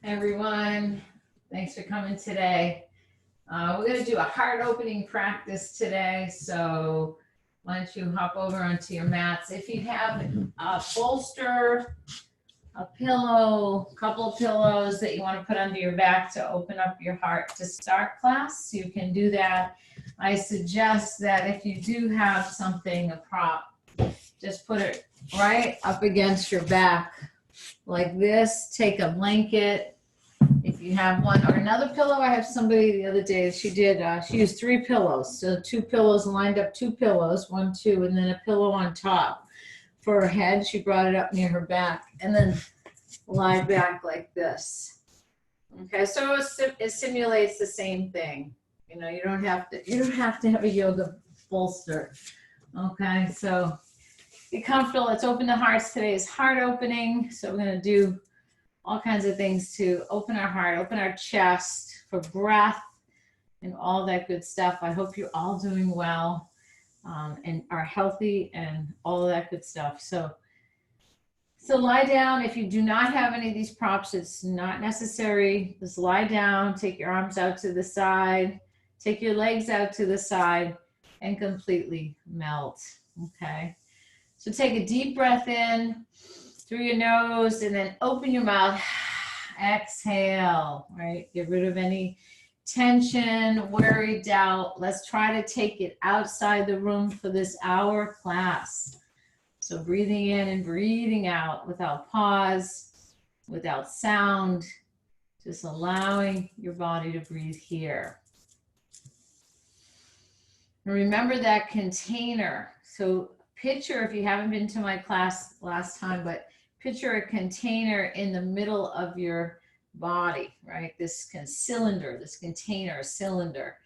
Everyone, thanks for coming today. We're going to do a heart opening practice today, so why don't you hop over onto your mats. If you have a bolster, a pillow, a couple of pillows that you want to put under your back to open up your heart to start class, you can do that. I suggest that if you do have something, a prop, just put it right up against your back like this. Take a blanket if you have one, or another pillow. I have somebody the other day, she used 3 pillows. So 2 pillows, lined up 2 pillows, 1, 2, and then a pillow on top for her head. She brought it up near her back and then lie back like this. Okay, so it simulates the same thing. You know, you don't have to have a yoga bolster. Okay, so be comfortable. Let's open the hearts. Today is heart opening. So we're going to do all kinds of things to open our heart, open our chest for breath and all that good stuff. I hope you're all doing well and are healthy and all of that good stuff. So lie down. If you do not have any of these props, it's not necessary. Just lie down, take your arms out to the side, take your legs out to the side, and completely melt. Okay. So take a deep breath in through your nose and then open your mouth. Exhale, right? Get rid of any tension, worry, doubt. Let's try to take it outside the room for this hour class. So breathing in and breathing out without pause, without sound, just allowing your body to breathe here. And remember that container. So picture, if you haven't been to my class last time, but picture a container in the middle of your body, right? This cylinder, this container, a cylinder,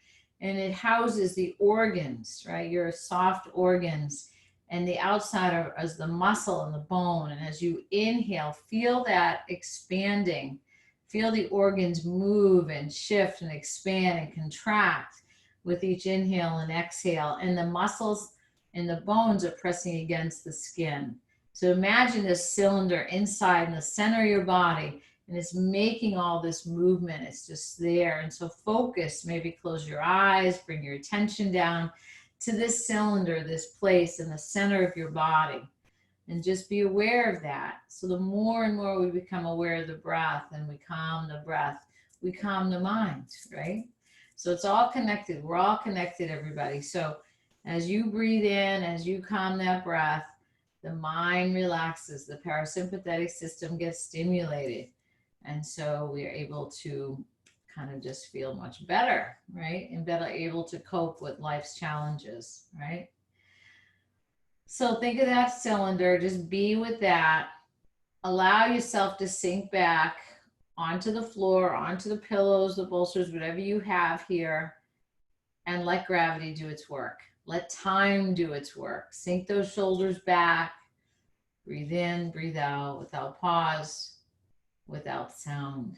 and it houses the organs, right? Your soft organs, and the outside is the muscle and the bone. And as you inhale, feel that expanding. Feel the organs move and shift and expand and contract with each inhale and exhale. And the muscles and the bones are pressing against the skin. So imagine this cylinder inside in the center of your body, and it's making all this movement. It's just there. And so focus, maybe close your eyes, bring your attention down to this cylinder, this place in the center of your body, and just be aware of that. So the more and more we become aware of the breath and we calm the breath, we calm the mind, right? So it's all connected. We're all connected, everybody. So as you breathe in, as you calm that breath, the mind relaxes, the parasympathetic system gets stimulated. And so we are able to kind of just feel much better, right? And better able to cope with life's challenges, right? So think of that cylinder, just be with that. Allow yourself to sink back onto the floor, onto the pillows, the bolsters, whatever you have here, and let gravity do its work. Let time do its work. Sink those shoulders back. Breathe in, breathe out without pause, without sound.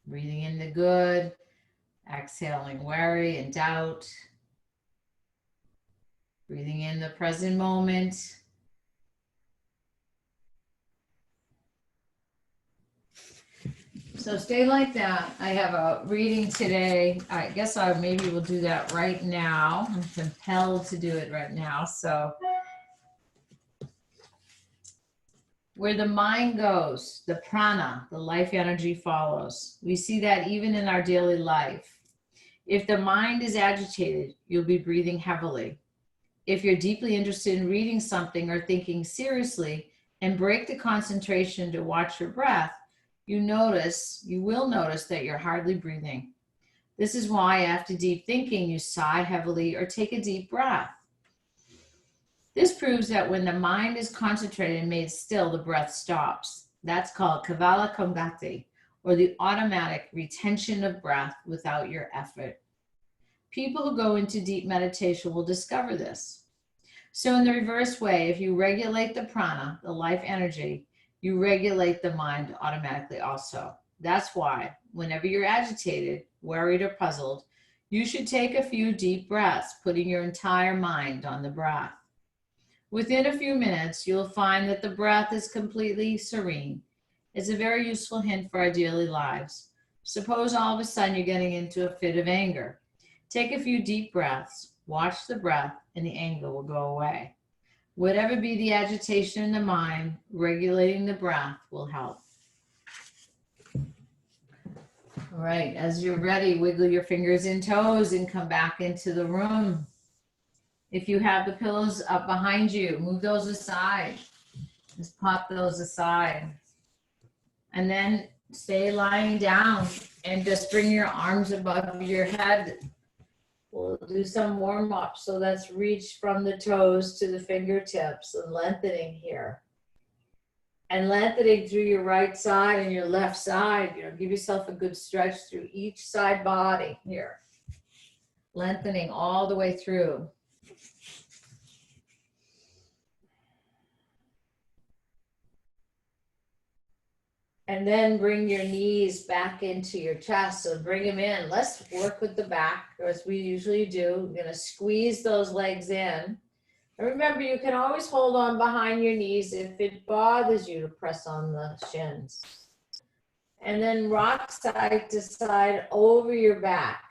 Breathing in the good, exhaling worry and doubt. Breathing in the present moment. So stay like that. I have a reading today. I guess maybe we'll do that right now. I'm compelled to do it right now. So where the mind goes, the prana, the life energy follows. We see that even in our daily life. If the mind is agitated, you'll be breathing heavily. If you're deeply interested in reading something or thinking seriously and break the concentration to watch your breath, you will notice that you're hardly breathing. This is why after deep thinking, you sigh heavily or take a deep breath. This proves that when the mind is concentrated and made still, the breath stops. That's called Kavala Kambati, or the automatic retention of breath without your effort. People who go into deep meditation will discover this. So in the reverse way, if you regulate the prana, the life energy, you regulate the mind automatically also. That's why whenever you're agitated, worried, or puzzled, you should take a few deep breaths, putting your entire mind on the breath. Within a few minutes, you'll find that the breath is completely serene. It's a very useful hint for our daily lives. Suppose all of a sudden you're getting into a fit of anger. Take a few deep breaths, watch the breath, and the anger will go away. Whatever be the agitation in the mind, regulating the breath will help. All right, as you're ready, wiggle your fingers and toes and come back into the room. If you have the pillows up behind you, move those aside. Just pop those aside. And then stay lying down and just bring your arms above your head. We'll do some warm up. So let's reach from the toes to the fingertips and lengthening here. And lengthening through your right side and your left side. You know, give yourself a good stretch through each side body here. Lengthening all the way through. And then bring your knees back into your chest. So bring them in. Let's work with the back, as we usually do. We're going to squeeze those legs in. And remember, you can always hold on behind your knees if it bothers you to press on the shins. And then rock side to side over your back.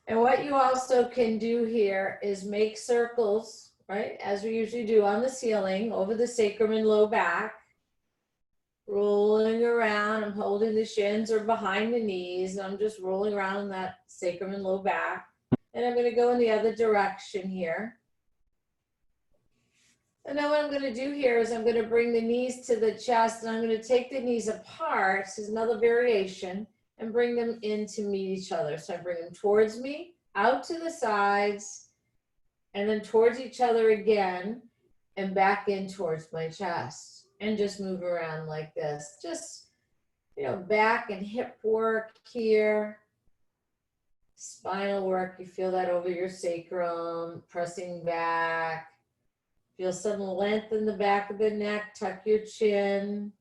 And what you also can do here is make circles, right, as we usually do on the ceiling, over the sacrum and low back. Rolling around, I'm holding the shins or behind the knees, and I'm just rolling around that sacrum and low back. And I'm gonna go in the other direction here. And then what I'm gonna do here is I'm gonna bring the knees to the chest, and I'm gonna take the knees apart, this is another variation, and bring them in to meet each other. So I bring them towards me, out to the sides, and then towards each other again, and back in towards my chest, and just move around like this. Just, you know, back and hip work here, spinal work, you feel that over your sacrum, pressing back, feel some length in the back of the neck, tuck your chin.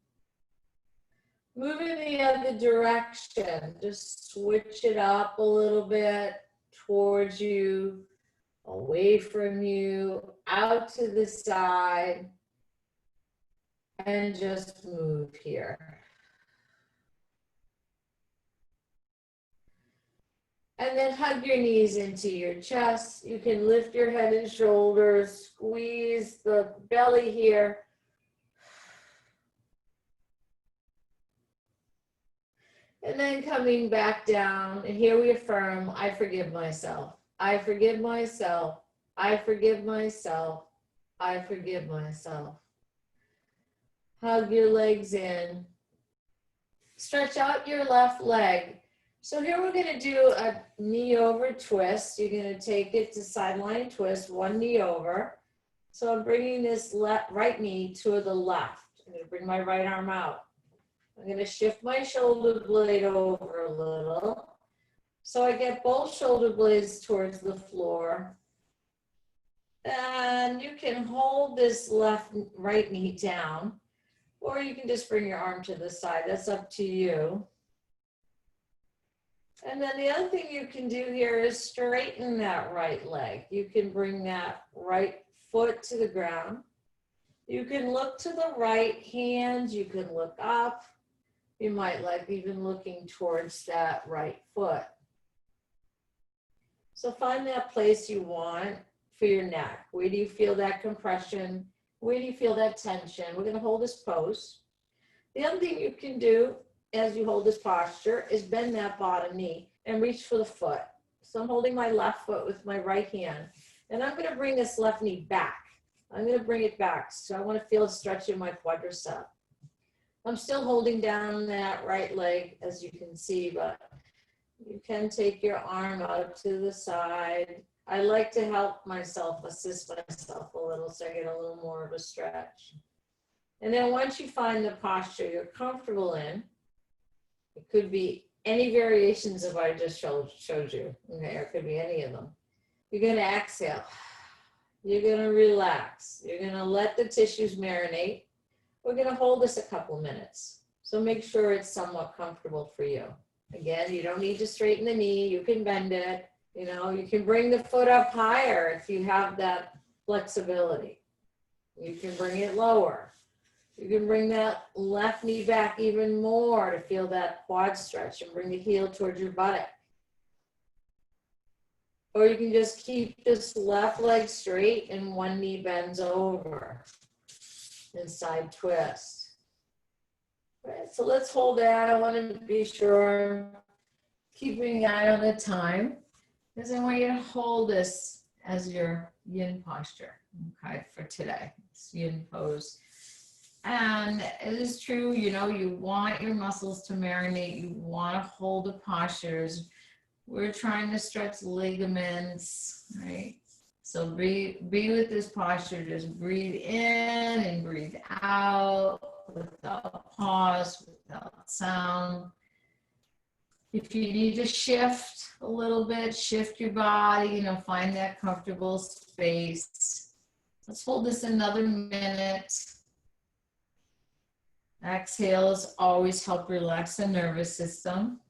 Move in the other direction, just switch it up a little bit, towards you, away from you, out to the side, and just move here. And then hug your knees into your chest. You can lift your head and shoulders, squeeze the belly here. And then coming back down, and here we affirm, I forgive myself. I forgive myself. I forgive myself. I forgive myself. Hug your legs in. Stretch out your left leg. So here we're going to do a knee over twist. You're going to take it to sideline twist, one knee over. So I'm bringing this right knee to the left. I'm going to bring my right arm out. I'm going to shift my shoulder blade over a little. So I get both shoulder blades towards the floor. And you can hold this right knee down, or you can just bring your arm to the side. That's up to you. And then the other thing you can do here is straighten that right leg. You can bring that right foot to the ground. You can look to the right hand. You can look up. You might like even looking towards that right foot. So find that place you want for your neck. Where do you feel that compression? Where do you feel that tension? We're going to hold this pose. The other thing you can do as you hold this posture is bend that bottom knee and reach for the foot. So I'm holding my left foot with my right hand, and I'm going to bring this left knee back. I'm going to bring it back. So I want to feel a stretch in my quadricep. I'm still holding down that right leg, as you can see, but you can take your arm out to the side. I like to help myself, assist myself a little, so I get a little more of a stretch. And then once you find the posture you're comfortable in, it could be any variations of what I just showed you, okay, or it could be any of them. You're going to exhale. You're going to relax. You're going to let the tissues marinate. We're going to hold this a couple minutes. So make sure it's somewhat comfortable for you. Again, you don't need to straighten the knee. You can bend it. You know, you can bring the foot up higher if you have that flexibility. You can bring it lower. You can bring that left knee back even more to feel that quad stretch and bring the heel towards your buttock. Or you can just keep this left leg straight and one knee bends over and side twist. Right, so let's hold that. I want to be sure I'm keeping an eye on the time because I want you to hold this as your yin posture, okay, for today. It's yin pose. And it is true, you know, you want your muscles to marinate. You want to hold the postures. We're trying to stretch ligaments, right? So be with this posture. Just breathe in and breathe out without pause, without sound. If you need to shift a little bit, shift your body, you know, find that comfortable space. Let's hold this another minute. Exhales always help relax the nervous system.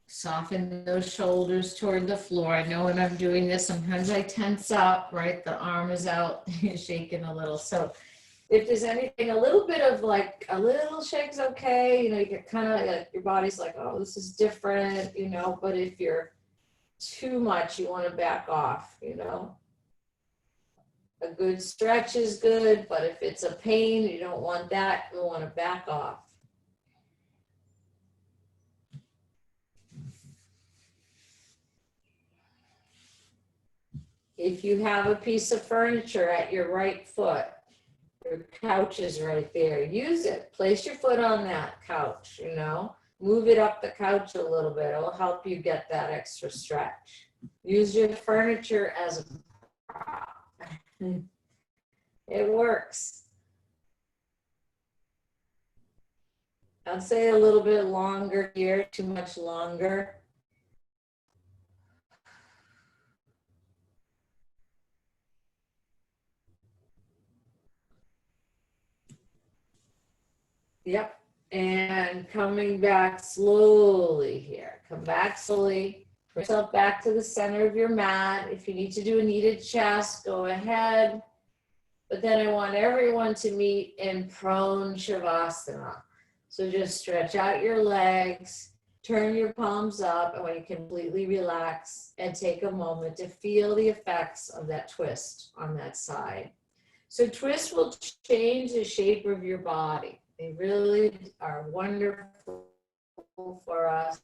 Soften those shoulders toward the floor. I know when I'm doing this, sometimes I tense up, right? The arm is out, shaking a little. So if there's anything, a little bit of like a little shake's okay. You know, you get kind of like your body's like, oh, this is different, you know, but if you're too much, you want to back off, you know. A good stretch is good, but if it's a pain, you don't want that, you want to back off. If you have a piece of furniture at your right foot, your couch is right there, use it. Place your foot on that couch, you know. Move it up the couch a little bit. It'll help you get that extra stretch. Use your furniture as a prop. It works. I'd say a little bit longer here, too much longer. Yep. And coming back slowly here. Come back slowly. Bring yourself back to the center of your mat. If you need to do a kneaded chest, go ahead. But then I want everyone to meet in prone shavasana. So just stretch out your legs, turn your palms up, and when you completely relax and take a moment to feel the effects of that twist on that side. So twists will change the shape of your body. They really are wonderful for us.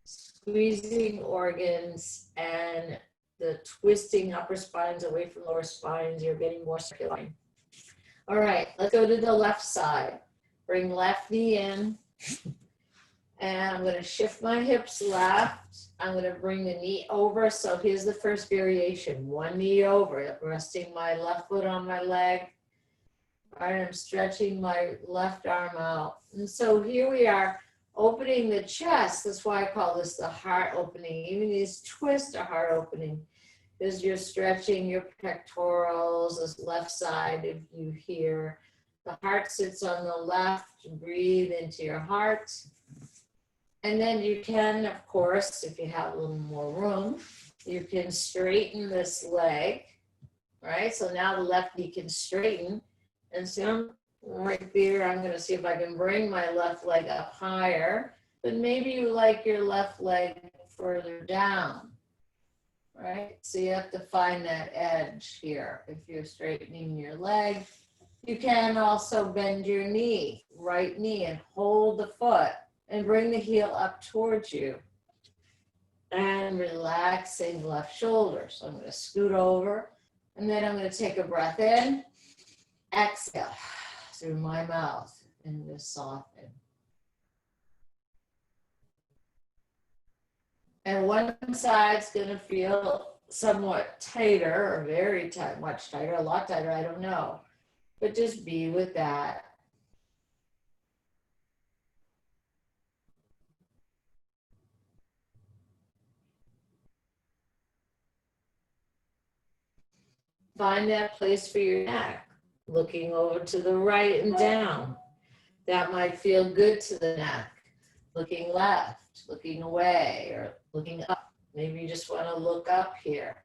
Squeezing organs and the twisting upper spines away from lower spines, you're getting more circulation. All right, let's go to the left side. Bring left knee in. And I'm going to shift my hips left. I'm going to bring the knee over. So here's the first variation. One knee over, resting my left foot on my leg. All right, I'm stretching my left arm out. And so here we are opening the chest. That's why I call this the heart opening. Even these twists are heart opening because you're stretching your pectorals, this left side of you here. The heart sits on the left. Breathe into your heart. And then you can, of course, if you have a little more room, you can straighten this leg, right? So now the left knee can straighten. And so right there, I'm going to see if I can bring my left leg up higher. But maybe you like your left leg further down, right? So you have to find that edge here. If you're straightening your leg, you can also bend your knee, right knee, and hold the foot. And bring the heel up towards you. And relaxing left shoulder. So I'm going to scoot over. And then I'm going to take a breath in. Exhale through my mouth. And just soften. And one side's going to feel somewhat tighter or very tight, much tighter, a lot tighter, I don't know. But just be with that. Find that place for your neck. Looking over to the right and down. That might feel good to the neck. Looking left, looking away, or looking up. Maybe you just want to look up here.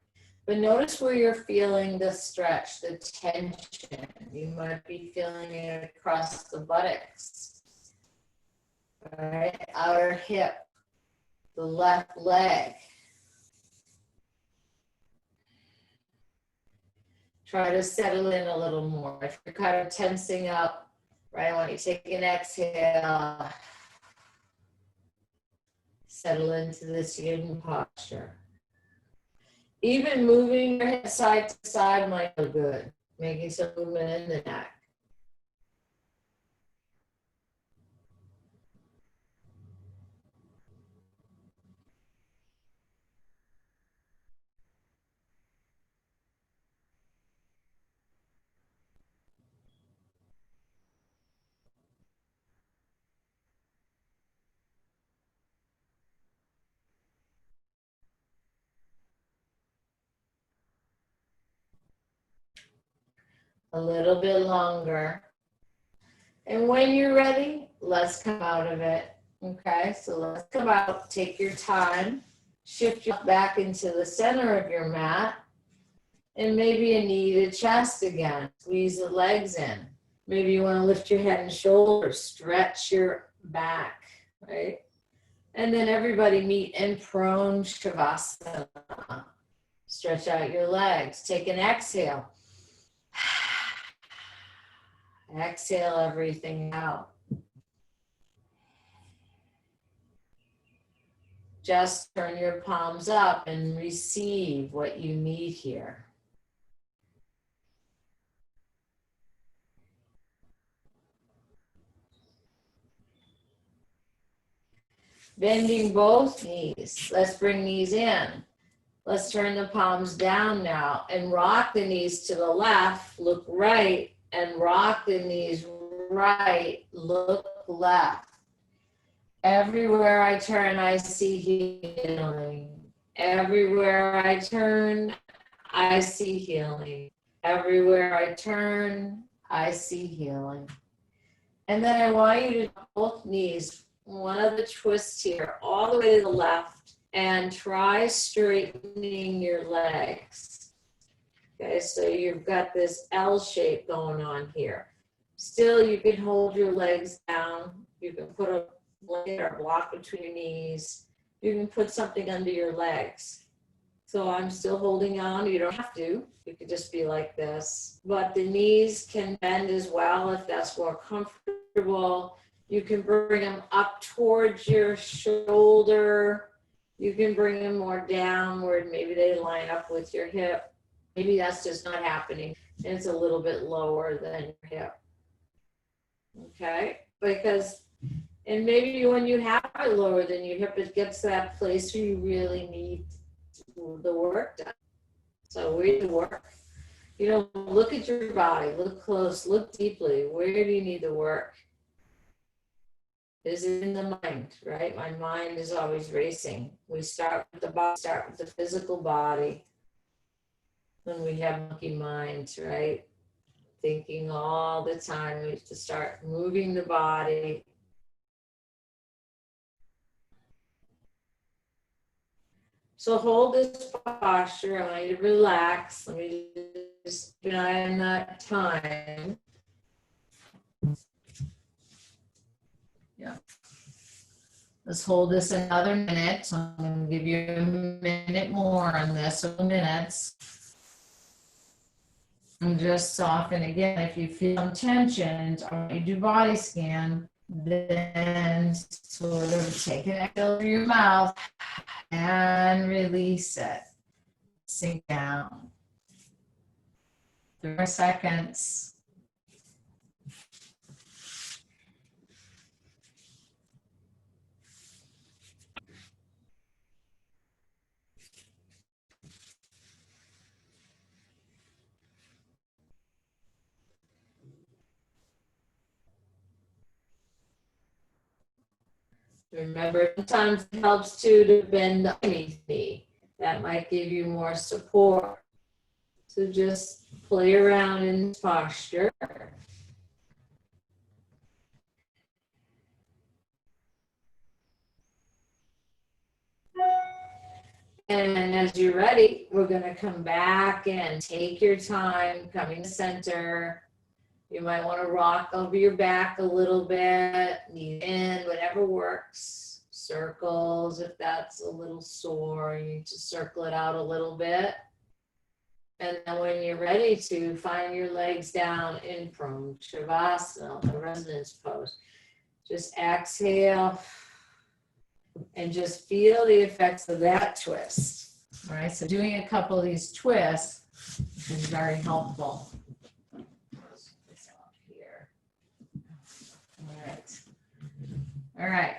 But notice where you're feeling the stretch, the tension. You might be feeling it across the buttocks. All right, outer hip, the left leg. Try to settle in a little more. If you're kind of tensing up, right, when you take an exhale, settle into this yin posture. Even moving your head side to side might feel good, making some movement in the neck. A little bit longer. And when you're ready, let's come out of it. Okay, so let's come out, take your time, shift you back into the center of your mat, and maybe a knee to chest again. Squeeze the legs in. Maybe you want to lift your head and shoulders, stretch your back, right? And then everybody meet in prone shavasana. Stretch out your legs. Take an exhale. Exhale everything out. Just turn your palms up and receive what you need here. Bending both knees. Let's bring knees in. Let's turn the palms down now and rock the knees to the left, look right, and rock the knees right, look left. Everywhere I turn, I see healing. Everywhere I turn, I see healing. Everywhere I turn, I see healing. And then I want you to both knees, one of the twists here, all the way to the left, and try straightening your legs. Okay, so you've got this L shape going on here. Still, you can hold your legs down. You can put a blanket or block between your knees. You can put something under your legs. So I'm still holding on. You don't have to. You could just be like this. But the knees can bend as well if that's more comfortable. You can bring them up towards your shoulder. You can bring them more downward. Maybe they line up with your hip. Maybe that's just not happening. And it's a little bit lower than your hip. Okay? Because, and maybe when you have it lower than your hip, it gets to that place where you really need the work done. So where do you work? You know, look at your body, look close, look deeply. Where do you need the work? Is it in the mind, right? My mind is always racing. We start with the body, start with the physical body. When we have monkey minds, right? Thinking all the time, we have to start moving the body. So hold this posture. I want you to relax. Let me just keep an eye on that time. Yeah. Let's hold this another minute. So I'm going to give you a minute more on this, 2 minutes. And just soften again. If you feel some tension, or you do body scan, then sort of take an exhale through your mouth and release it. Sink down. 3 more seconds. Remember, sometimes it helps too to bend the knee. That might give you more support. So just play around in this posture. And as you're ready, we're going to come back and take your time coming to center. You might want to rock over your back a little bit, knee in, whatever works. Circles, if that's a little sore, you need to circle it out a little bit. And then when you're ready to find your legs down in prone Shavasana, the resonance pose, just exhale and just feel the effects of that twist. All right, so doing a couple of these twists is very helpful. Here. All right.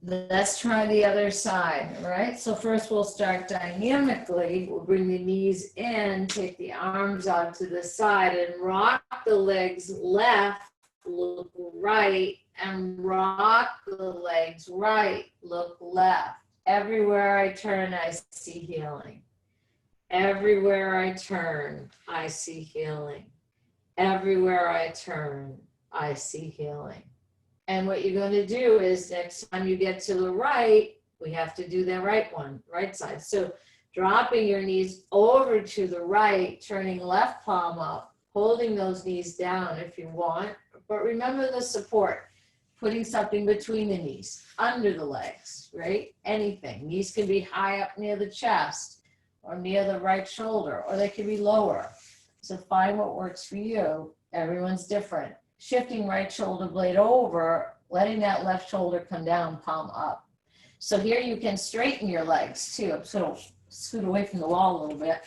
Let's try the other side, all right? So first we'll start dynamically. We'll bring the knees in, take the arms out to the side and rock the legs left, look right, and rock the legs right, look left. Everywhere I turn, I see healing. Everywhere I turn, I see healing. Everywhere I turn, I see healing. And what you're going to do is next time you get to the right, we have to do the right one, right side. So dropping your knees over to the right, turning left palm up, holding those knees down if you want. But remember the support, putting something between the knees, under the legs, right? Anything. Knees can be high up near the chest or near the right shoulder, or they can be lower. So find what works for you. Everyone's different. Shifting right shoulder blade over, letting that left shoulder come down, palm up. So here you can straighten your legs too. So scoot away from the wall a little bit.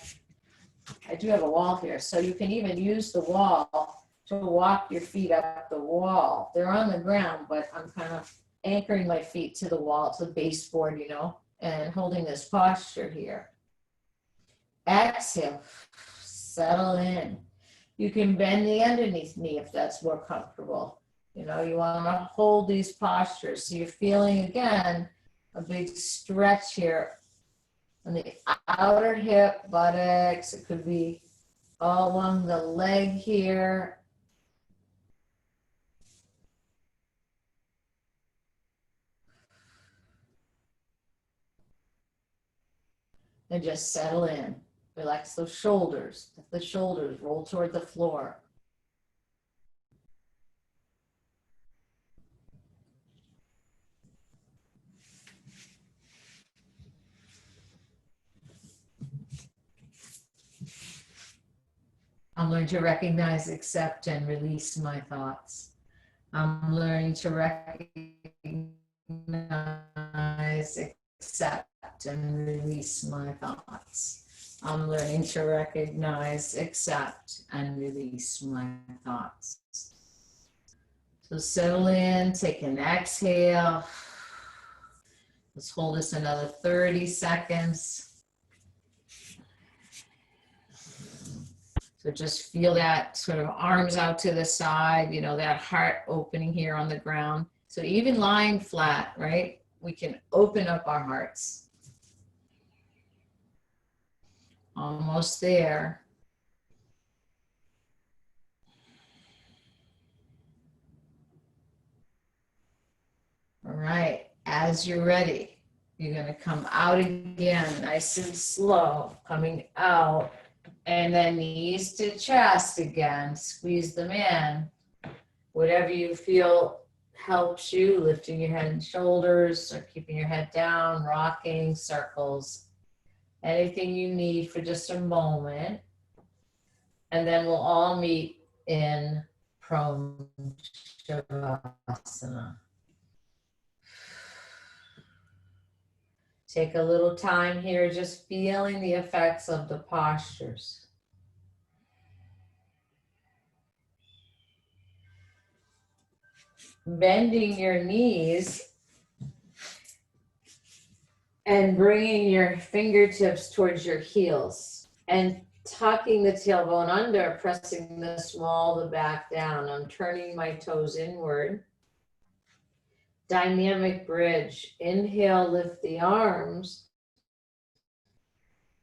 I do have a wall here, so you can even use the wall to walk your feet up the wall. They're on the ground, but I'm kind of anchoring my feet to the wall, to the baseboard, you know, and holding this posture here. Exhale, settle in. You can bend the underneath knee if that's more comfortable. You know, you want to hold these postures. So you're feeling, again, a big stretch here on the outer hip, buttocks. It could be all along the leg here. And just settle in. Relax those shoulders. Let the shoulders roll toward the floor. I'm learning to recognize, accept, and release my thoughts. I'm learning to recognize, accept, and release my thoughts. I'm learning to recognize, accept, and release my thoughts. So settle in, take an exhale. Let's hold this another 30 seconds. So just feel that sort of arms out to the side, you know, that heart opening here on the ground. So even lying flat, right? We can open up our hearts. Almost there. All right, as you're ready, you're going to come out again, nice and slow, coming out. And then knees to chest again, squeeze them in. Whatever you feel helps you, lifting your head and shoulders or keeping your head down, rocking, circles. Anything you need for just a moment. And then we'll all meet in prone Shavasana. Take a little time here just feeling the effects of the postures. Bending your knees and bringing your fingertips towards your heels and tucking the tailbone under, pressing the small of the back down. I'm turning my toes inward. Dynamic bridge. Inhale, lift the arms.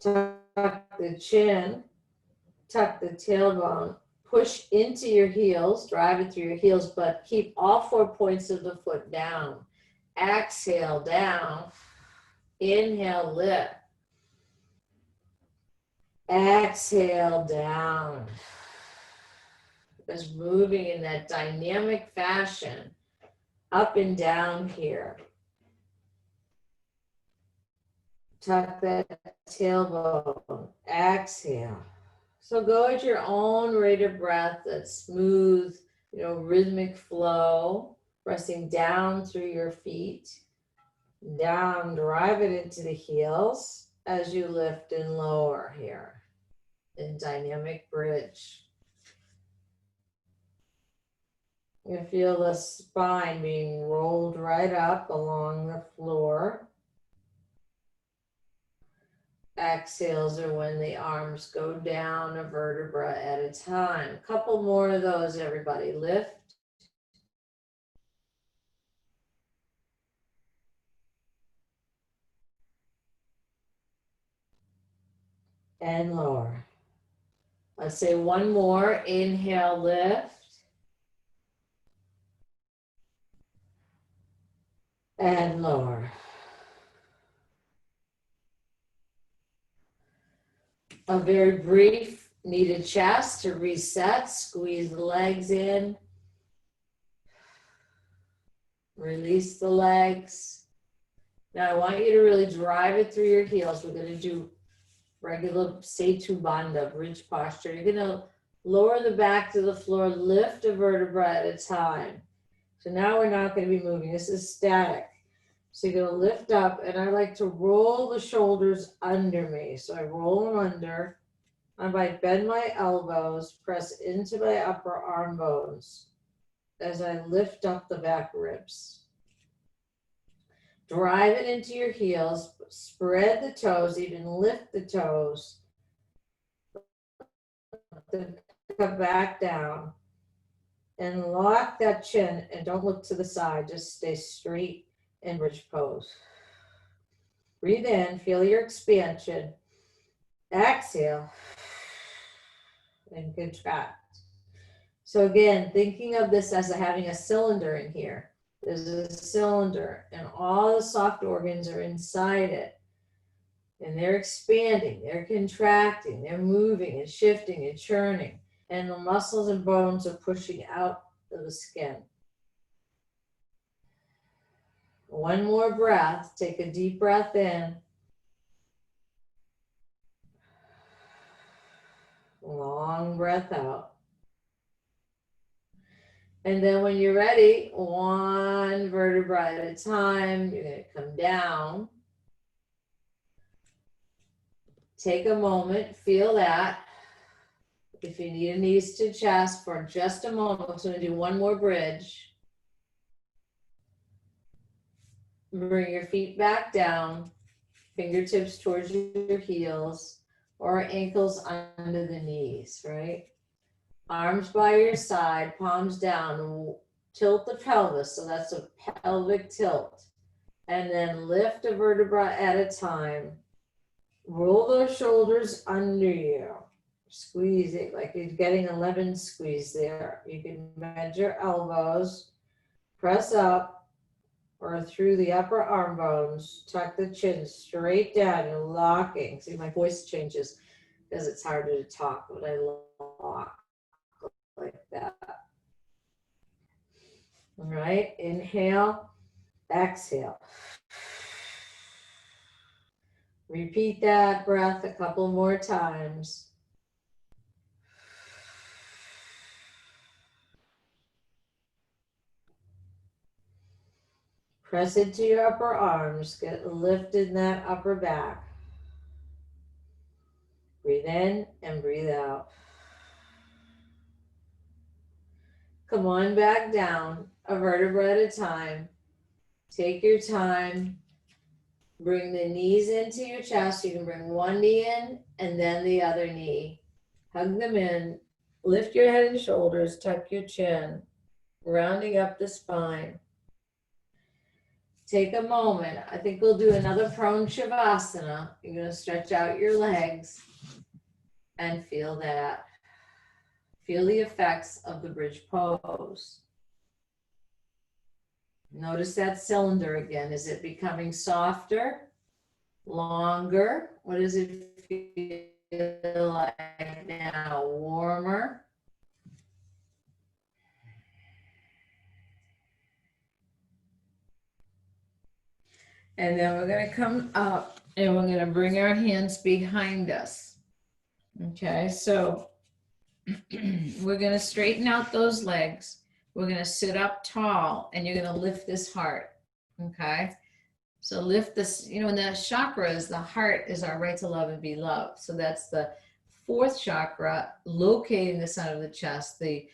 Tuck the chin, tuck the tailbone, push into your heels, drive it through your heels, but keep all 4 points of the foot down. Exhale down, inhale, lift. Exhale down. Just moving in that dynamic fashion, up and down here. Tuck that tailbone, exhale. So go at your own rate of breath, that smooth, rhythmic flow, pressing down through your feet, down, drive it into the heels as you lift and lower here in dynamic bridge. You feel the spine being rolled right up along the floor. Exhales are when the arms go down a vertebra at a time. A couple more of those, everybody. Lift. And lower. Let's say one more. Inhale, lift. And lower. A very brief needed chest to reset. Squeeze the legs in. Release the legs. Now I want you to really drive it through your heels. We're going to do regular Setu Bandha, bridge posture. You're going to lower the back to the floor, lift a vertebra at a time. So now we're not going to be moving. This is static. So you're going to lift up, and I like to roll the shoulders under me. So I roll them under. I might bend my elbows, press into my upper arm bones as I lift up the back ribs. Drive it into your heels, spread the toes, even lift the toes. Then come back down and lock that chin, and don't look to the side, just stay straight in bridge pose. Breathe in, feel your expansion. Exhale and contract. So again, thinking of this as having a cylinder in here. There's a cylinder and all the soft organs are inside it. And they're expanding, they're contracting, they're moving and shifting and churning. And the muscles and bones are pushing out of the skin. One more breath. Take a deep breath in. Long breath out. And then when you're ready, one vertebra at a time, you're going to come down. Take a moment, feel that. If you need a knees to chest for just a moment, I'm going to do one more bridge. Bring your feet back down, fingertips towards your heels or ankles under the knees, right? Arms by your side, palms down, tilt the pelvis, so that's a pelvic tilt. And then lift a vertebra at a time. Roll those shoulders under you. Squeeze it like you're getting a lemon squeeze there. You can bend your elbows, press up or through the upper arm bones, tuck the chin straight down, you're locking. See, my voice changes because it's harder to talk, but I lock like that. All right, inhale, exhale. Repeat that breath a couple more times. Press into your upper arms, get lifted in that upper back. Breathe in and breathe out. Come on back down, a vertebra at a time. Take your time. Bring the knees into your chest. You can bring one knee in and then the other knee. Hug them in. Lift your head and shoulders. Tuck your chin. Rounding up the spine. take a moment. I think we'll do another prone shavasana. You're going to stretch out your legs and feel that. Feel the effects of the bridge pose. Notice that cylinder again. Is it becoming softer, longer? What does it feel like now? Warmer? And then we're going to come up and we're going to bring our hands behind us. Okay, so we're going to straighten out those legs. We're going to sit up tall and you're going to lift this heart. Okay, so lift this, you know, in the chakras, the heart is our right to love and be loved. So that's the fourth chakra located in the center of the chest. The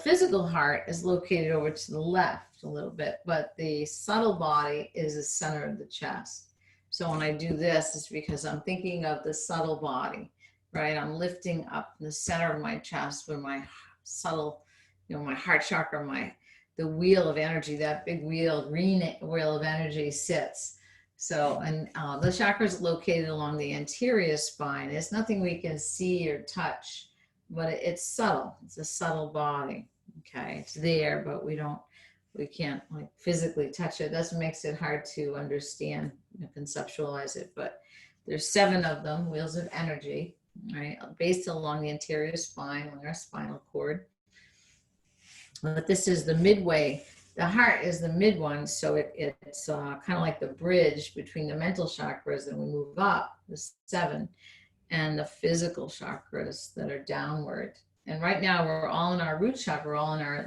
physical heart is located over to the left a little bit, but the subtle body is the center of the chest. So when I do this, it's because I'm thinking of the subtle body, right? I'm lifting up the center of my chest where my subtle, you know, my heart chakra, the wheel of energy, that big wheel, green wheel of energy sits. So, and the chakra is located along the anterior spine. It's nothing we can see or touch, but it's subtle. It's a subtle body. Okay, it's there, but we can't like physically touch it. That makes it hard to understand, conceptualize it. But there's 7 of them, wheels of energy, right, based along the anterior spine, on our spinal cord. But this is the midway. The heart is the mid one, so it's kind of like the bridge between the mental chakras, and we move up, the 7, and the physical chakras that are downward. And right now we're all in our root chakra, we're all in our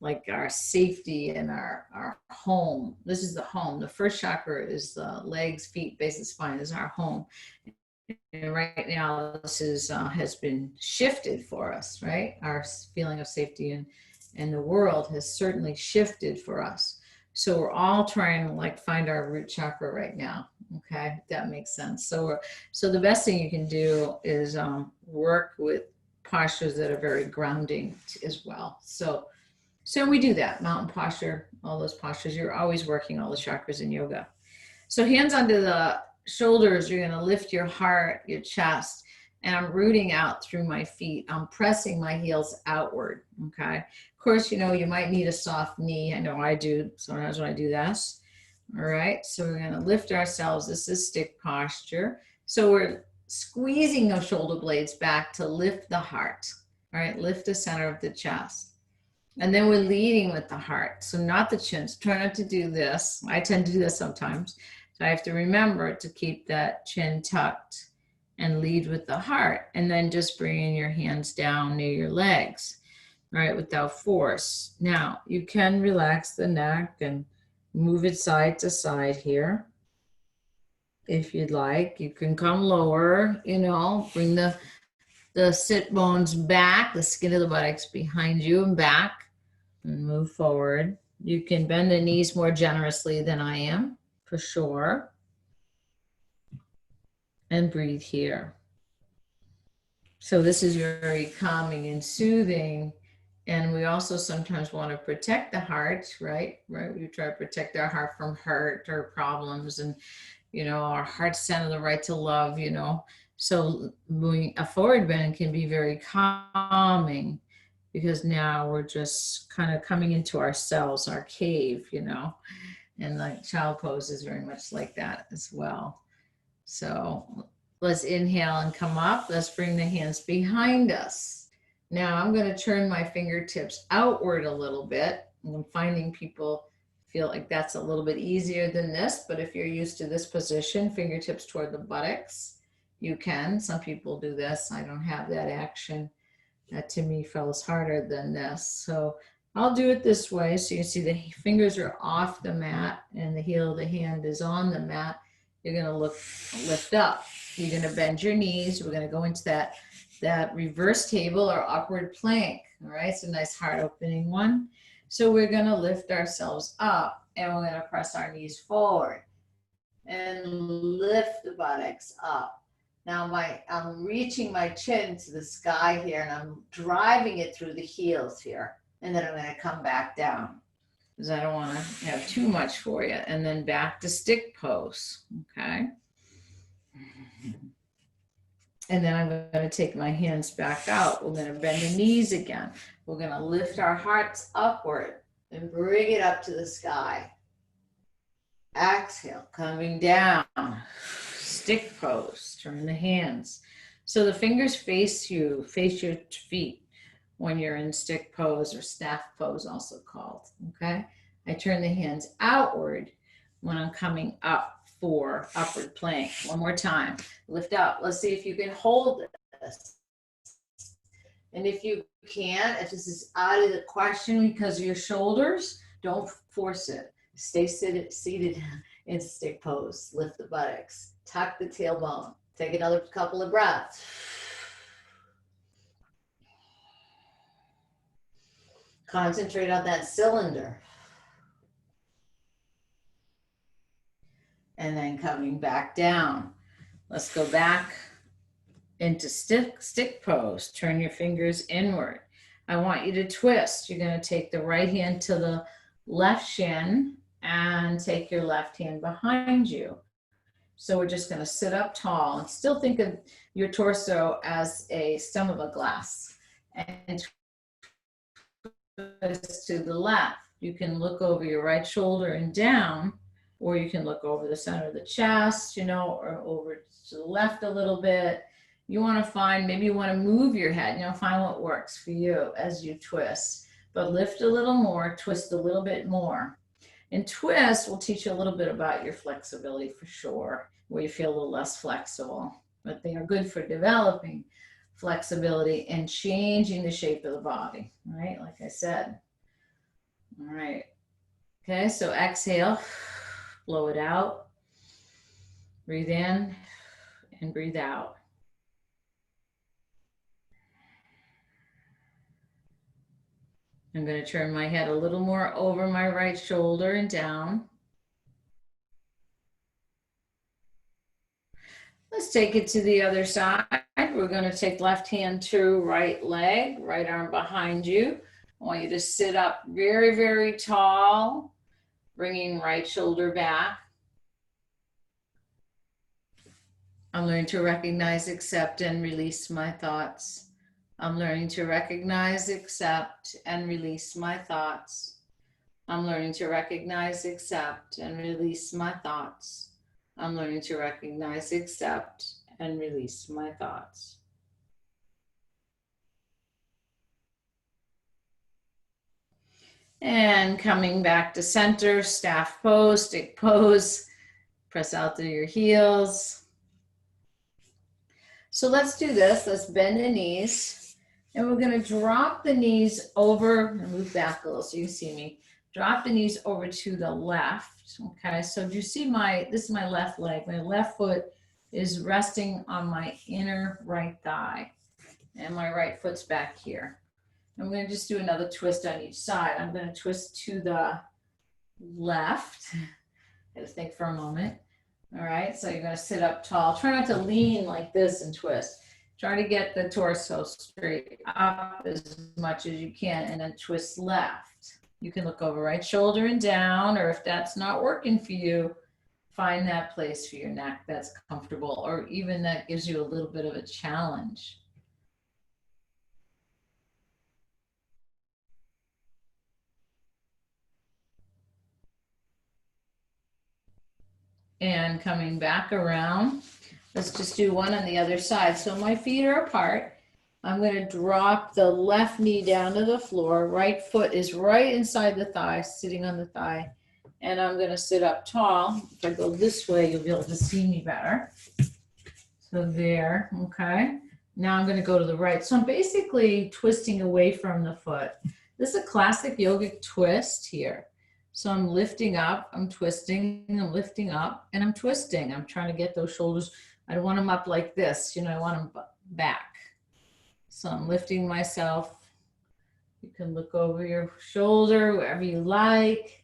like our safety and our home. This is the home. The first chakra is the legs, feet, base of spine is our home. And right now this is has been shifted for us, right? Our feeling of safety and the world has certainly shifted for us. So we're all trying to like find our root chakra right now. Okay, if that makes sense. So the best thing you can do is work with postures that are very grounding as well. So we do that, mountain posture, all those postures. You're always working all the chakras in yoga. So hands under the shoulders, you're going to lift your heart, your chest, and I'm rooting out through my feet. I'm pressing my heels outward, okay? Of course, you know, you might need a soft knee. I know I do sometimes when I do this. All right, so we're going to lift ourselves. This is stick posture. So we're squeezing those shoulder blades back to lift the heart, all right? Lift the center of the chest. And then we're leading with the heart. So not the chin. So try not to do this. I tend to do this sometimes. So I have to remember to keep that chin tucked and lead with the heart. And then just bringing your hands down near your legs, right, without force. Now, you can relax the neck and move it side to side here. If you'd like, you can come lower, you know, bring the sit bones back, the skin of the buttocks behind you and back, and move forward. You can bend the knees more generously than I am, for sure. And breathe here. So this is very calming and soothing. And we also sometimes want to protect the heart, right? We try to protect our heart from hurt or problems, and, you know, our heart center, the right to love, you know. So moving a forward bend can be very calming, because now we're just kind of coming into ourselves, our cave, you know, and like child pose is very much like that as well. So let's inhale and come up. Let's bring the hands behind us. Now I'm going to turn my fingertips outward a little bit. I'm finding people feel like that's a little bit easier than this, but if you're used to this position, fingertips toward the buttocks, you can. Some people do this. I don't have that action. That to me feels harder than this. So I'll do it this way. So you can see the fingers are off the mat and the heel of the hand is on the mat. You're going to lift up. You're going to bend your knees. We're going to go into that reverse table or upward plank. All right, it's a nice heart opening one. So we're going to lift ourselves up and we're going to press our knees forward and lift the buttocks up. Now I'm reaching my chin to the sky here and I'm driving it through the heels here. And then I'm going to come back down. because I don't want to have too much for you. And then back to stick pose, okay? And then I'm going to take my hands back out. We're going to bend the knees again. We're going to lift our hearts upward and bring it up to the sky. Exhale, coming down. Stick pose, turn the hands. So the fingers face you, face your feet when you're in stick pose or staff pose, also called, okay? I turn the hands outward when I'm coming up for upward plank. One more time, lift up. Let's see if you can hold this. And if you can't, if this is out of the question because of your shoulders, don't force it. Stay seated in stick pose. Lift the buttocks, tuck the tailbone. Take another couple of breaths. Concentrate on that cylinder. And then coming back down. Let's go back into stick pose. Turn your fingers inward. I want you to twist. You're going to take the right hand to the left shin and take your left hand behind you. So we're just going to sit up tall and still think of your torso as a stem of a glass. And twist to the left. You can look over your right shoulder and down, or you can look over the center of the chest, you know, or over to the left a little bit. You want to find, maybe you want to move your head, you know, find what works for you as you twist. But lift a little more, twist a little bit more. And twist will teach you a little bit about your flexibility for sure, where you feel a little less flexible. But they are good for developing flexibility and changing the shape of the body, right? Like I said. All right. Okay, so exhale, blow it out. Breathe in and breathe out. I'm going to turn my head a little more over my right shoulder and down. Let's take it to the other side. We're going to take left hand to right leg, right arm behind you. I want you to sit up very, very tall, bringing right shoulder back. I'm learning to recognize, accept, and release my thoughts. I'm learning to recognize, accept, and release my thoughts. I'm learning to recognize, accept, and release my thoughts. I'm learning to recognize, accept, and release my thoughts. And coming back to center, staff pose, stick pose. Press out through your heels. So let's do this. Let's bend the knees. And we're going to drop the knees over, and move back a little so you can see me. Drop the knees over to the left. Okay, so do you see this is my left leg. My left foot is resting on my inner right thigh. And my right foot's back here. I'm going to just do another twist on each side. I'm going to twist to the left. I got to think for a moment. All right, so you're going to sit up tall. Try not to lean like this and twist. Try to get the torso straight up as much as you can, and then twist left. You can look over right shoulder and down, or if that's not working for you, find that place for your neck that's comfortable, or even that gives you a little bit of a challenge. And coming back around, let's just do one on the other side. So my feet are apart. I'm going to drop the left knee down to the floor. Right foot is right inside the thigh, sitting on the thigh. And I'm going to sit up tall. If I go this way, you'll be able to see me better. So there, okay. Now I'm going to go to the right. So I'm basically twisting away from the foot. This is a classic yogic twist here. So I'm lifting up, I'm twisting, I'm lifting up, and I'm twisting. I'm trying to get those shoulders. I don't want them up like this, you know, I want them back. So I'm lifting myself. You can look over your shoulder, wherever you like,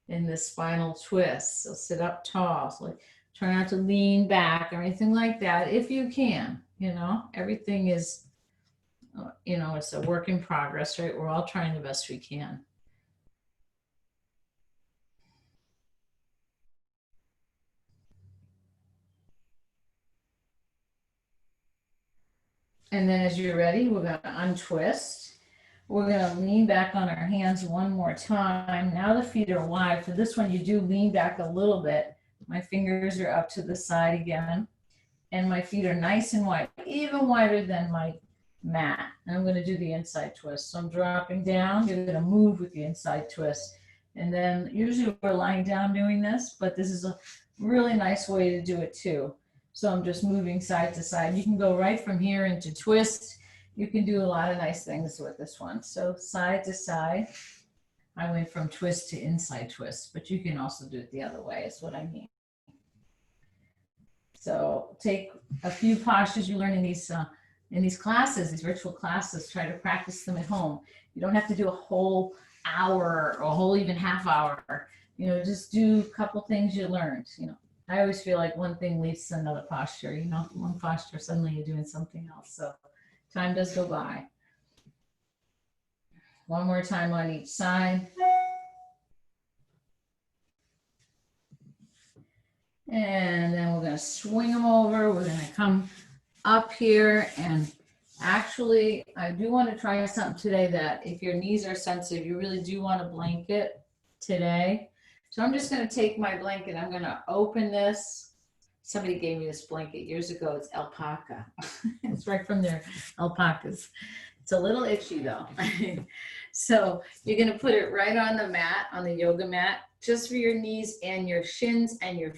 in the spinal twist. So sit up tall. So like, try not to lean back or anything like that if you can. You know, everything is, you know, it's a work in progress, right? We're all trying the best we can. And then as you're ready, we're going to untwist. We're going to lean back on our hands one more time. Now the feet are wide. For this one, you do lean back a little bit. My fingers are up to the side again. And my feet are nice and wide, even wider than my mat. And I'm going to do the inside twist. So I'm dropping down. You're going to move with the inside twist. And then usually we're lying down doing this, but this is a really nice way to do it too. So I'm just moving side to side. You can go right from here into twist. You can do a lot of nice things with this one. So side to side. I went from twist to inside twist, but you can also do it the other way, is what I mean. So take a few postures you learn in these classes, these virtual classes, try to practice them at home. You don't have to do a whole hour or a whole even half hour. You know, just do a couple things you learned. You know, I always feel like one thing leads to another posture. You know, one posture, suddenly you're doing something else. So time does go by. One more time on each side. And then we're going to swing them over. We're going to come up here. And actually, I do want to try something today that if your knees are sensitive, you really do want a blanket today. So I'm just going to take my blanket. I'm going to open this. Somebody gave me this blanket years ago. It's alpaca. It's right from their alpacas. It's a little itchy though. So you're going to put it right on the mat, on the yoga mat, just for your knees and your shins and your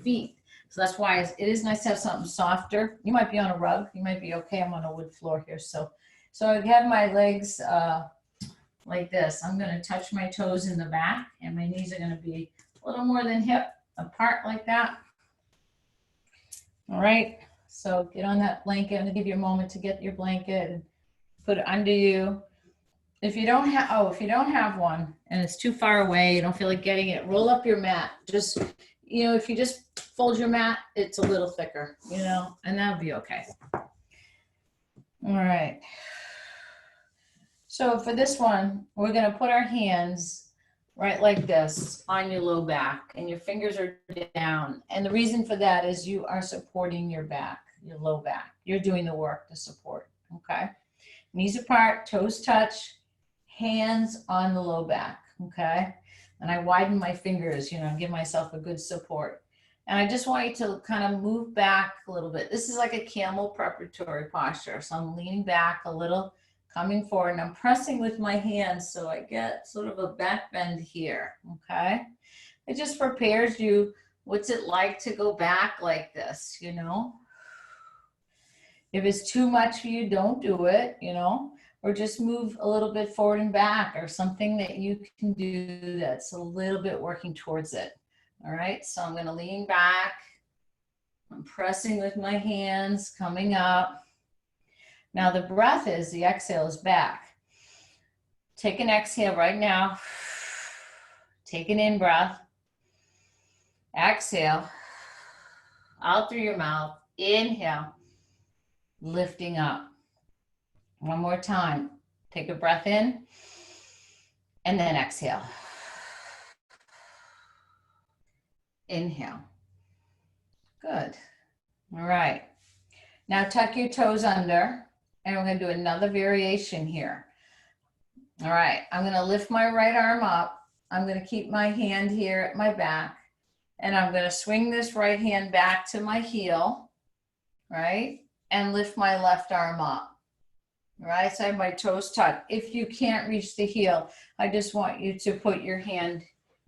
feet. So that's why it is nice to have something softer. You might be on a rug. You might be okay. I'm on a wood floor here. So I have my legs like this. I'm going to touch my toes in the back, and my knees are going to be a little more than hip apart like that. All right. So get on that blanket. I'm going to give you a moment to get your blanket and put it under you. If you don't have one and it's too far away, you don't feel like getting it, roll up your mat. Just, you know, if you just fold your mat, it's a little thicker, you know, and that'll be okay. All right. So for this one, we're going to put our hands right like this on your low back, and your fingers are down. And the reason for that is you are supporting your back, your low back. You're doing the work to support, okay? Knees apart, toes touch, hands on the low back, okay? And I widen my fingers, you know, give myself a good support. And I just want you to kind of move back a little bit. This is like a camel preparatory posture. So I'm leaning back a little, coming forward, and I'm pressing with my hands so I get sort of a back bend here, okay? It just prepares you. What's it like to go back like this, you know? If it's too much for you, don't do it, you know, or just move a little bit forward and back, or something that you can do that's a little bit working towards it. All right, so I'm going to lean back. I'm pressing with my hands, coming up. Now the breath is, the exhale is back. Take an exhale right now. Take an in breath. Exhale. Out through your mouth. Inhale. Lifting up. One more time. Take a breath in and then exhale. Inhale. Good. All right. Now tuck your toes under, and we're going to do another variation here. All right. I'm going to lift my right arm up. I'm going to keep my hand here at my back, and I'm going to swing this right hand back to my heel, right? And lift my left arm up. Right, so I have my toes tucked. If you can't reach the heel, I just want you to put your hand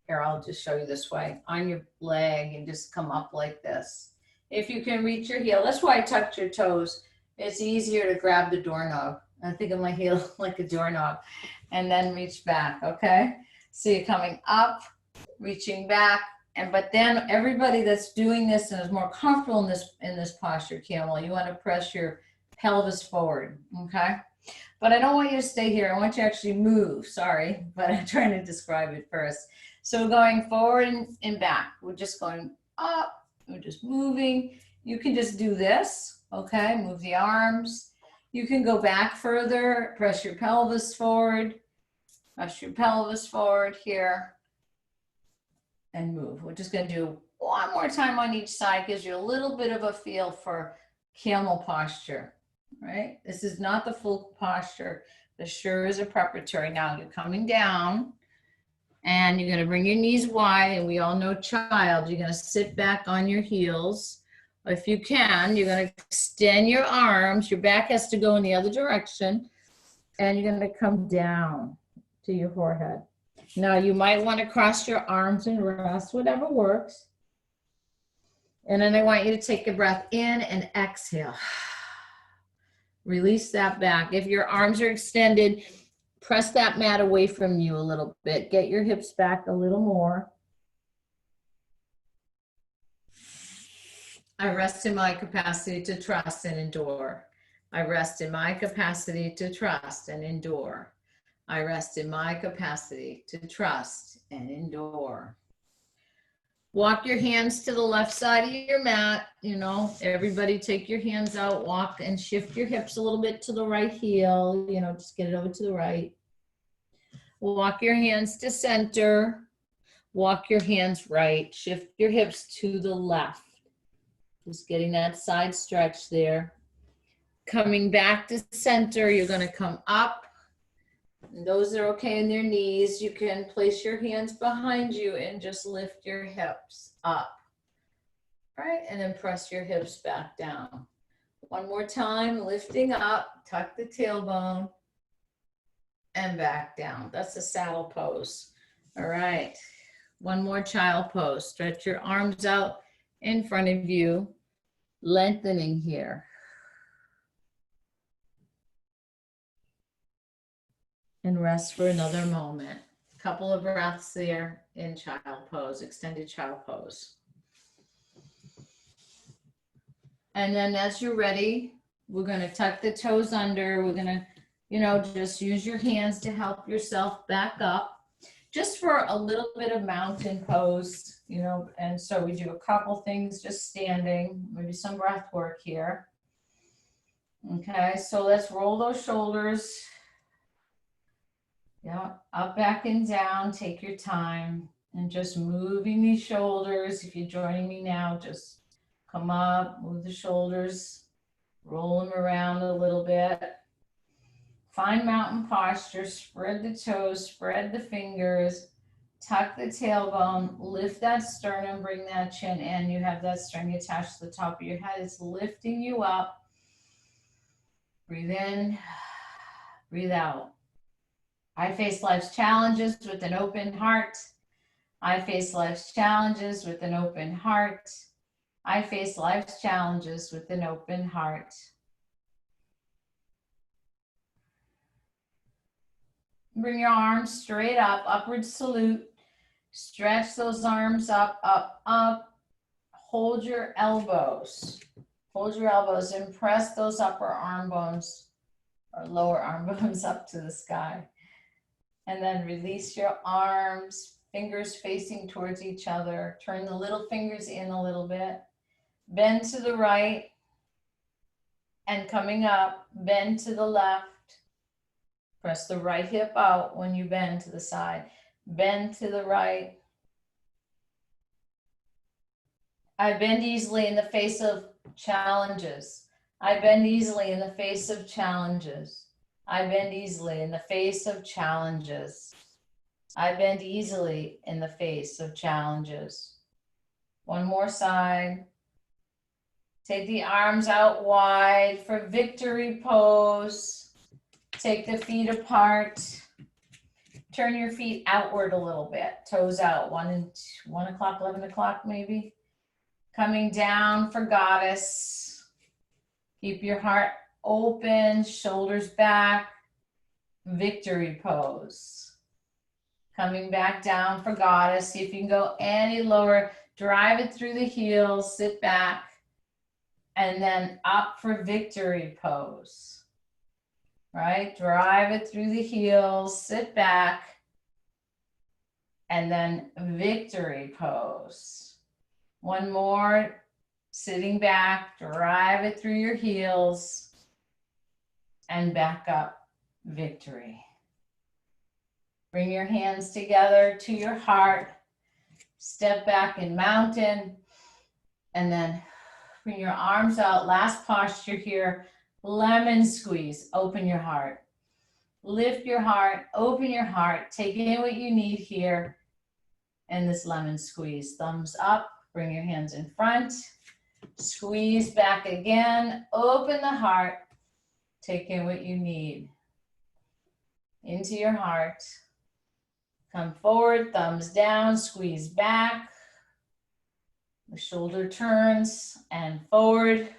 here. I'll just show you this way on your leg and just come up like this. If you can reach your heel, that's why I tucked your toes. It's easier to grab the doorknob. I think of my heel like a doorknob, and then reach back. Okay, so you're coming up, reaching back, but then everybody that's doing this and is more comfortable in this posture, camel, you want to press your pelvis forward, okay? But I don't want you to stay here. I want you to actually move. Sorry, but I'm trying to describe it first. So going forward and back. We're just going up. We're just moving. You can just do this, okay? Move the arms. You can go back further. Press your pelvis forward. Press your pelvis forward here. And move. We're just going to do one more time on each side. Gives you a little bit of a feel for camel posture. right? This is not the full posture. The sure is a preparatory. Now you're coming down and you're going to bring your knees wide, and we all know child. You're going to sit back on your heels. If you can, you're going to extend your arms. Your back has to go in the other direction, and you're going to come down to your forehead. Now you might want to cross your arms and rest, whatever works. And then I want you to take a breath in and exhale. Release that back. If your arms are extended, press that mat away from you a little bit. Get your hips back a little more. I rest in my capacity to trust and endure. I rest in my capacity to trust and endure. I rest in my capacity to trust and endure. Walk your hands to the left side of your mat. You know, everybody take your hands out, walk and shift your hips a little bit to the right heel. You know, just get it over to the right. Walk your hands to center. Walk your hands right. Shift your hips to the left. Just getting that side stretch there. Coming back to center, you're going to come up. And those that are okay in their knees, you can place your hands behind you and just lift your hips up. All right, and then press your hips back down. One more time, lifting up, tuck the tailbone, and back down. That's a saddle pose. All right, one more child pose. Stretch your arms out in front of you, lengthening here. And rest for another moment. A couple of breaths there in child pose, extended child pose. And then as you're ready, we're going to tuck the toes under. We're going to, you know, just use your hands to help yourself back up. Just for a little bit of mountain pose, you know, and so we do a couple things just standing, maybe some breath work here. Okay, so let's roll those shoulders. Yeah, up, back, and down. Take your time and just moving these shoulders. If you're joining me now, just come up, move the shoulders, roll them around a little bit. Find mountain posture, spread the toes, spread the fingers, tuck the tailbone, lift that sternum, bring that chin in. You have that string attached to the top of your head. It's lifting you up. Breathe in, breathe out. I face life's challenges with an open heart. I face life's challenges with an open heart. I face life's challenges with an open heart. Bring your arms straight up, upward salute. Stretch those arms up, up, up. Hold your elbows. Hold your elbows and press those upper arm bones or lower arm bones up to the sky. And then release your arms, fingers facing towards each other. Turn the little fingers in a little bit. Bend to the right. And coming up, bend to the left. Press the right hip out when you bend to the side. Bend to the right. I bend easily in the face of challenges. I bend easily in the face of challenges. I bend easily in the face of challenges. I bend easily in the face of challenges. One more side. Take the arms out wide for victory pose. Take the feet apart. Turn your feet outward a little bit. Toes out. 1 o'clock, 11 o'clock maybe. Coming down for goddess. Keep your heart open, shoulders back. Victory pose. Coming back down for goddess. See if you can go any lower. Drive it through the heels. Sit back. And then up for victory pose. Right? Drive it through the heels. Sit back. And then victory pose. One more. Sitting back. Drive it through your heels. And back up. Victory. Bring your hands together to your heart. Step back in mountain. And then bring your arms out. Last posture here. Lemon squeeze, open your heart. Lift your heart, open your heart, take in what you need here. And this lemon squeeze, thumbs up, bring your hands in front, squeeze back again, open the heart, take in what you need. Into your heart, come forward, thumbs down, squeeze back. The shoulder turns and forward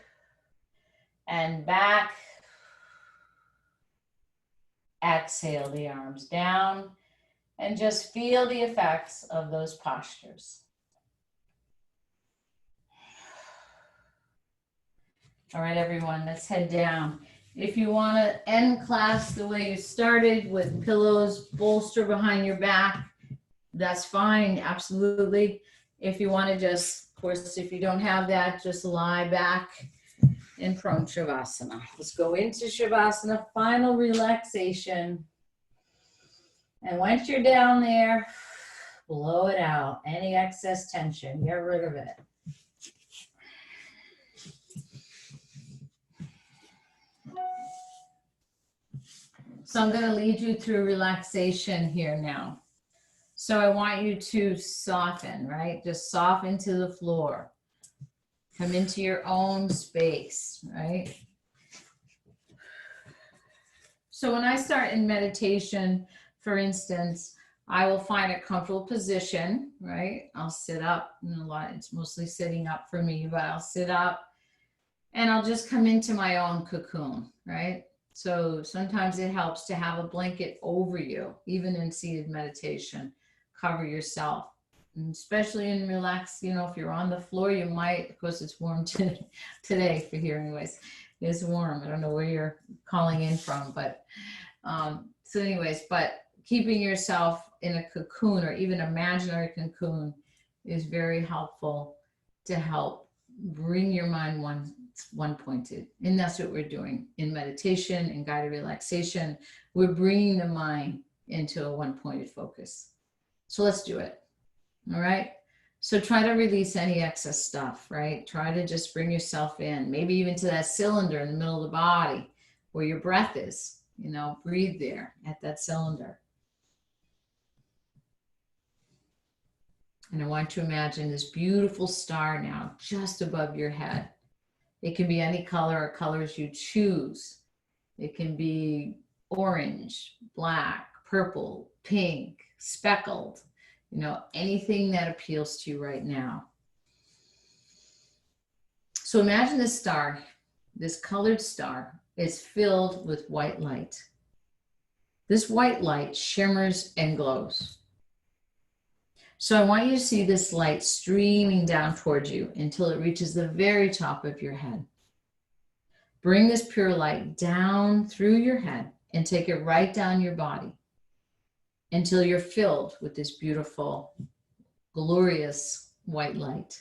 and back. Exhale the arms down and just feel the effects of those postures. All right, everyone, let's head down. If you want to end class the way you started with pillows, bolster behind your back, that's fine, absolutely. If you want to just, of course, if you don't have that, just lie back in prone Shavasana. Let's go into Shavasana, final relaxation. And once you're down there, blow it out. Any excess tension, get rid of it. So I'm going to lead you through relaxation here now. So I want you to soften, right? Just soften to the floor. Come into your own space, right? So when I start in meditation, for instance, I will find a comfortable position, right? I'll sit up, and it's mostly sitting up for me, but I'll sit up and I'll just come into my own cocoon, right? So sometimes it helps to have a blanket over you, even in seated meditation, cover yourself. And especially in relaxed, if you're on the floor, you might, of course it's warm today for here anyways, it's warm. I don't know where you're calling in from, but so anyways, but keeping yourself in a cocoon or even imaginary cocoon is very helpful to help bring your mind one pointed. And that's what we're doing in meditation and guided relaxation. We're bringing the mind into a one pointed focus. So let's do it. All right. So try to release any excess stuff, right? Try to just bring yourself in, maybe even to that cylinder in the middle of the body where your breath is, breathe there at that cylinder. And I want you to imagine this beautiful star now just above your head. It can be any color or colors you choose. It can be orange, black, purple, pink, speckled, anything that appeals to you right now. So imagine this star, this colored star, is filled with white light. This white light shimmers and glows. So I want you to see this light streaming down towards you until it reaches the very top of your head. Bring this pure light down through your head and take it right down your body until you're filled with this beautiful, glorious white light.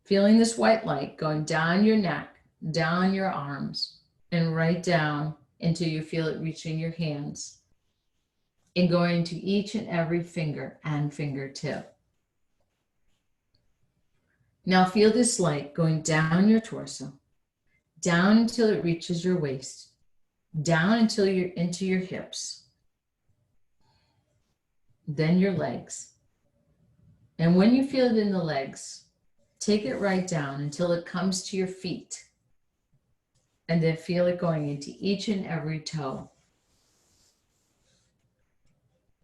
Feeling this white light going down your neck, down your arms, and right down until you feel it reaching your hands and going to each and every finger and fingertip. Now feel this light going down your torso, down until it reaches your waist, down until you're into your hips, then your legs. And when you feel it in the legs, take it right down until it comes to your feet. And then feel it going into each and every toe.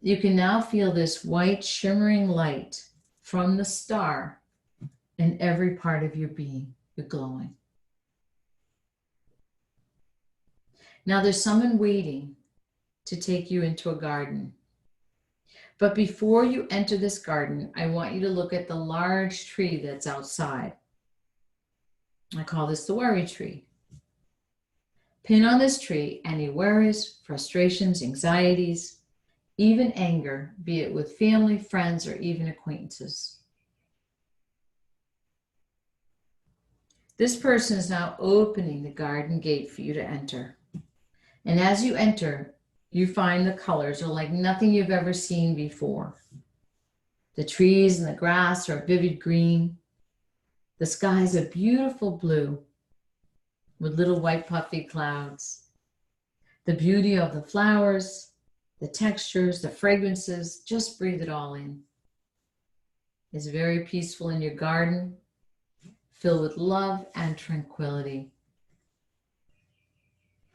You can now feel this white shimmering light from the star in every part of your being. You're glowing. Now there's someone waiting to take you into a garden. But before you enter this garden, I want you to look at the large tree that's outside. I call this the worry tree. Pin on this tree any worries, frustrations, anxieties, even anger, be it with family, friends, or even acquaintances. This person is now opening the garden gate for you to enter. And as you enter, you find the colors are like nothing you've ever seen before. The trees and the grass are vivid green. The sky is a beautiful blue. with little white puffy clouds. The beauty of the flowers, the textures, the fragrances, just breathe it all in. It's very peaceful in your garden, filled with love and tranquility.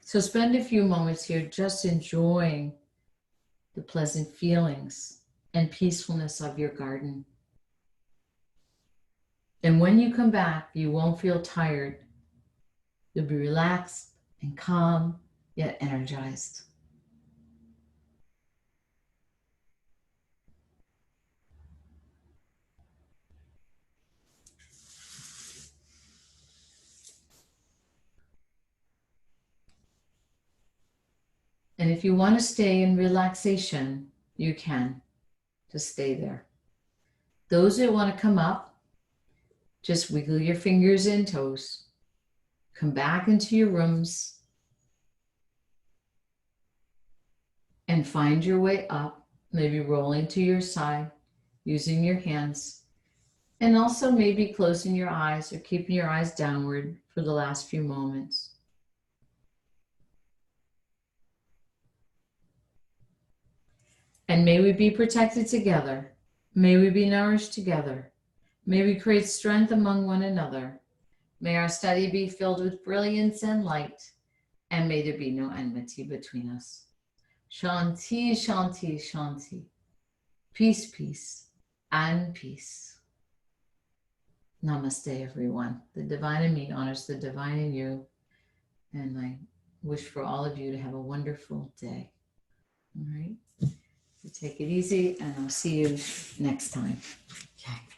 So spend a few moments here just enjoying the pleasant feelings and peacefulness of your garden. And when you come back, you won't feel tired. You'll be relaxed and calm, yet energized. And if you want to stay in relaxation, you can. Just stay there. Those that want to come up, just wiggle your fingers and toes. Come back into your rooms and find your way up, maybe rolling to your side, using your hands, and also maybe closing your eyes or keeping your eyes downward for the last few moments. And may we be protected together. May we be nourished together. May we create strength among one another. May our study be filled with brilliance and light, and may there be no enmity between us. Shanti, Shanti, Shanti. Peace, peace, and peace. Namaste, everyone. The divine in me honors the divine in you, and I wish for all of you to have a wonderful day. All right? So take it easy, and I'll see you next time. Okay.